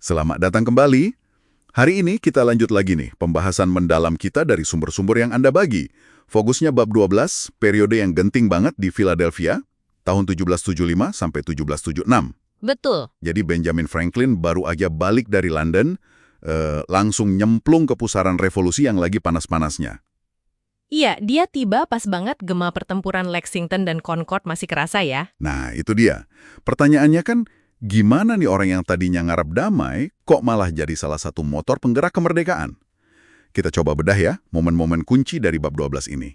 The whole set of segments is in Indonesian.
Selamat datang kembali. Hari ini kita lanjut lagi nih pembahasan mendalam kita dari sumber-sumber yang Anda bagi. Fokusnya bab 12, periode yang genting banget di Philadelphia, tahun 1775 sampai 1776. Betul. Jadi Benjamin Franklin baru aja balik dari London, langsung nyemplung ke pusaran revolusi yang lagi panas-panasnya. Iya, dia tiba pas banget gema pertempuran Lexington dan Concord masih kerasa ya. Nah, itu dia. Pertanyaannya kan, gimana nih orang yang tadinya ngarep damai, kok malah jadi salah satu motor penggerak kemerdekaan? Kita coba bedah ya, momen-momen kunci dari bab 12 ini.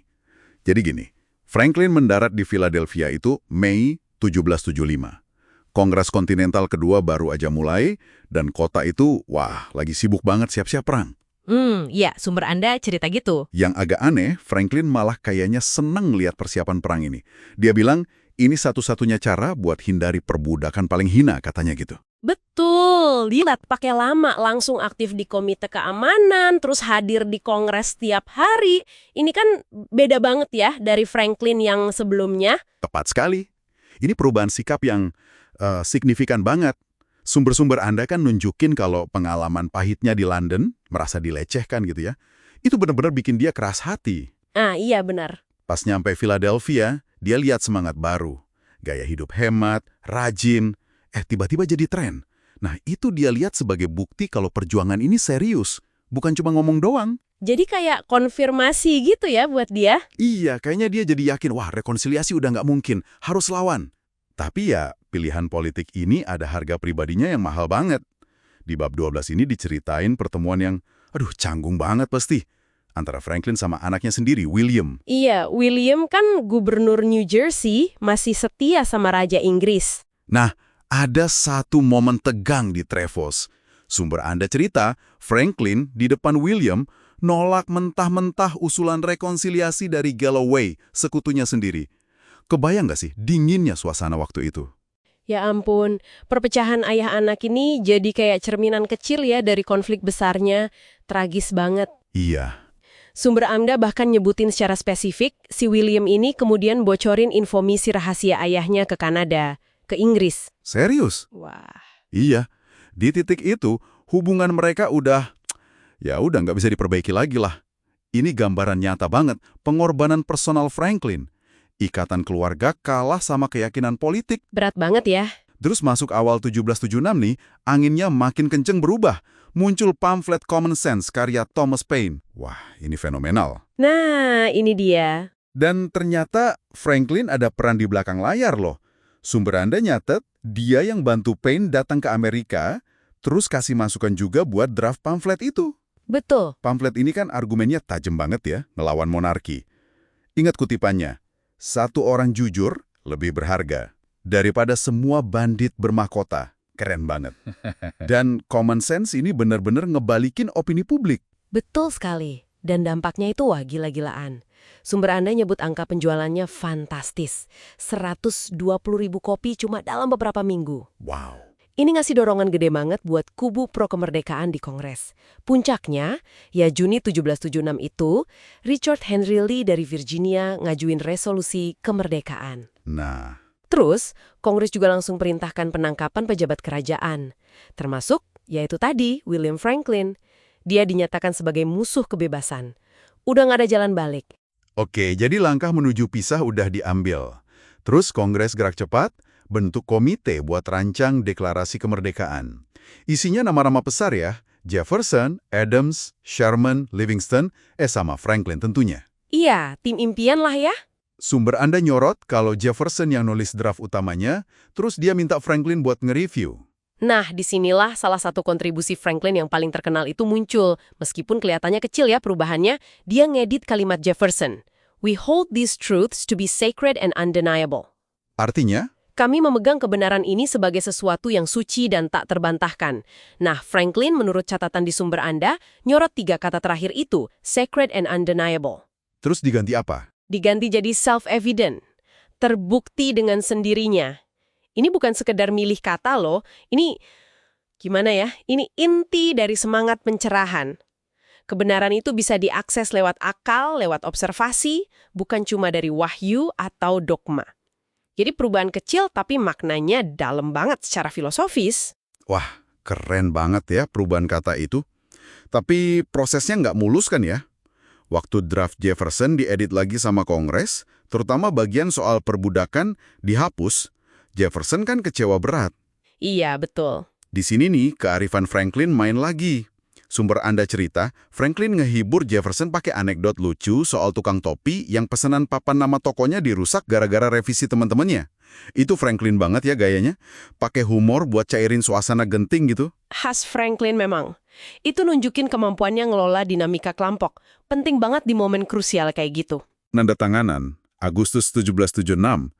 Jadi gini, Franklin mendarat di Philadelphia itu Mei 1775. Kongres Kontinental kedua baru aja mulai, dan kota itu, wah, lagi sibuk banget siap-siap perang. Iya, sumber Anda cerita gitu. Yang agak aneh, Franklin malah kayaknya seneng lihat persiapan perang ini. Dia bilang, ini satu-satunya cara buat hindari perbudakan paling hina, katanya gitu. Betul, lihat pakai lama langsung aktif di komite keamanan, terus hadir di kongres tiap hari. Ini kan beda banget ya dari Franklin yang sebelumnya. Tepat sekali. Ini perubahan sikap yang signifikan banget. Sumber-sumber Anda kan nunjukin kalau pengalaman pahitnya di London, merasa dilecehkan gitu ya, itu benar-benar bikin dia keras hati. Ah iya benar. Pas nyampe Philadelphia, dia lihat semangat baru. Gaya hidup hemat, rajin, tiba-tiba jadi tren. Nah, itu dia lihat sebagai bukti kalau perjuangan ini serius, bukan cuma ngomong doang. Jadi kayak konfirmasi gitu ya buat dia. Iya, kayaknya dia jadi yakin, wah rekonsiliasi udah nggak mungkin, harus lawan. Tapi ya, pilihan politik ini ada harga pribadinya yang mahal banget. Di bab 12 ini diceritain pertemuan yang, canggung banget pasti. Antara Franklin sama anaknya sendiri, William. Iya, William kan gubernur New Jersey, masih setia sama Raja Inggris. Nah, ada satu momen tegang di Trevose. Sumber Anda cerita, Franklin di depan William nolak mentah-mentah usulan rekonsiliasi dari Galloway, sekutunya sendiri. Kebayang nggak sih dinginnya suasana waktu itu? Ya ampun, perpecahan ayah anak ini jadi kayak cerminan kecil ya dari konflik besarnya. Tragis banget. Iya. Sumber Anda bahkan nyebutin secara spesifik, si William ini kemudian bocorin info misi rahasia ayahnya ke Kanada, ke Inggris. Serius? Wah. Iya. Di titik itu, hubungan mereka udah nggak bisa diperbaiki lagi lah. Ini gambaran nyata banget pengorbanan personal Franklin. Ikatan keluarga kalah sama keyakinan politik. Berat banget ya. Terus masuk awal 1776 nih, anginnya makin kenceng berubah. Muncul pamflet Common Sense karya Thomas Paine. Wah, ini fenomenal. Nah, ini dia. Dan ternyata Franklin ada peran di belakang layar loh. Sumber Anda nyatet, dia yang bantu Paine datang ke Amerika, terus kasih masukan juga buat draft pamflet itu. Betul. Pamflet ini kan argumennya tajam banget ya, ngelawan monarki. Ingat kutipannya, satu orang jujur lebih berharga daripada semua bandit bermahkota. Keren banget. Dan common sense ini benar-benar ngebalikin opini publik. Betul sekali. Dan dampaknya itu wah gila-gilaan. Sumber Anda nyebut angka penjualannya fantastis. 120.000 kopi cuma dalam beberapa minggu. Wow. Ini ngasih dorongan gede banget buat kubu pro-kemerdekaan di Kongres. Puncaknya, ya Juni 1776 itu, Richard Henry Lee dari Virginia ngajuin resolusi kemerdekaan. Nah, Terus, Kongres juga langsung perintahkan penangkapan pejabat kerajaan. Termasuk, yaitu tadi, William Franklin. Dia dinyatakan sebagai musuh kebebasan. Udah nggak ada jalan balik. oke, jadi langkah menuju pisah udah diambil. Terus Kongres gerak cepat, bentuk komite buat rancang deklarasi kemerdekaan. Isinya nama-nama besar ya, Jefferson, Adams, Sherman, Livingston, sama Franklin tentunya. Iya, tim impian lah ya. Sumber Anda nyorot kalau Jefferson yang nulis draft utamanya, terus dia minta Franklin buat nge-review. Nah, disinilah salah satu kontribusi Franklin yang paling terkenal itu muncul. Meskipun kelihatannya kecil ya perubahannya, dia ngedit kalimat Jefferson. We hold these truths to be sacred and undeniable. Artinya? Kami memegang kebenaran ini sebagai sesuatu yang suci dan tak terbantahkan. Nah, Franklin menurut catatan di sumber Anda, nyorot 3 kata terakhir itu, sacred and undeniable. Terus diganti apa? Diganti jadi self-evident, terbukti dengan sendirinya. Ini bukan sekedar milih kata loh, ini gimana ya? Ini inti dari semangat pencerahan. Kebenaran itu bisa diakses lewat akal, lewat observasi, bukan cuma dari wahyu atau dogma. Jadi perubahan kecil tapi maknanya dalam banget secara filosofis. Wah, Keren banget ya perubahan kata itu. Tapi prosesnya nggak mulus kan ya? Waktu draft Jefferson diedit lagi sama Kongres, terutama bagian soal perbudakan dihapus, Jefferson kan kecewa berat. Iya, betul. Di sini nih, kearifan Franklin main lagi. Sumber Anda cerita, Franklin ngehibur Jefferson pakai anekdot lucu soal tukang topi yang pesanan papan nama tokonya dirusak gara-gara revisi teman-temannya. Itu Franklin banget ya gayanya. Pakai humor buat cairin suasana genting gitu. Khas Franklin memang. Itu nunjukin kemampuannya ngelola dinamika kelompok. Penting banget di momen krusial kayak gitu. Nanda tanganan, Agustus 1776.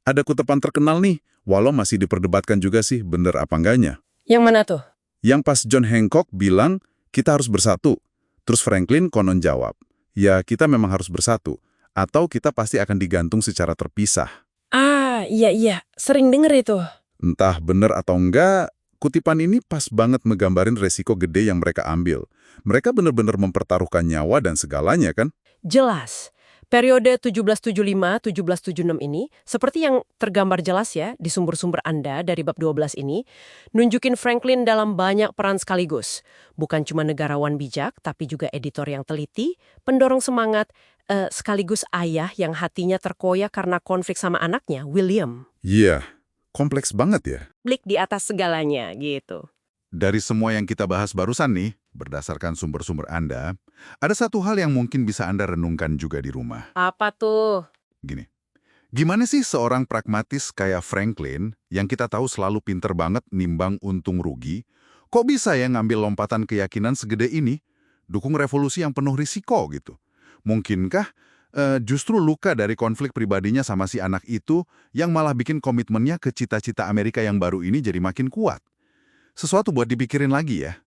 Ada kutipan terkenal nih, walau masih diperdebatkan juga sih bener apa enggaknya. Yang mana tuh? Yang pas John Hancock bilang, kita harus bersatu. Terus Franklin konon jawab, ya kita memang harus bersatu, atau kita pasti akan digantung secara terpisah. Ah, iya. Sering denger itu. Entah bener atau enggak, kutipan ini pas banget menggambarin resiko gede yang mereka ambil. Mereka bener-bener mempertaruhkan nyawa dan segalanya kan? Jelas. Periode 1775-1776 ini, seperti yang tergambar jelas ya di sumber-sumber Anda dari bab 12 ini, nunjukin Franklin dalam banyak peran sekaligus. Bukan cuma negarawan bijak, tapi juga editor yang teliti, pendorong semangat, sekaligus ayah yang hatinya terkoyak karena konflik sama anaknya, William. Iya, kompleks banget ya. Blik di atas segalanya, gitu. Dari semua yang kita bahas barusan nih, berdasarkan sumber-sumber Anda, ada satu hal yang mungkin bisa Anda renungkan juga di rumah. Apa tuh? Gini, gimana sih seorang pragmatis kayak Franklin, yang kita tahu selalu pinter banget nimbang untung rugi, kok bisa ya ngambil lompatan keyakinan segede ini, dukung revolusi yang penuh risiko gitu? Mungkinkah justru luka dari konflik pribadinya sama si anak itu yang malah bikin komitmennya ke cita-cita Amerika yang baru ini jadi makin kuat? Sesuatu buat dipikirin lagi ya.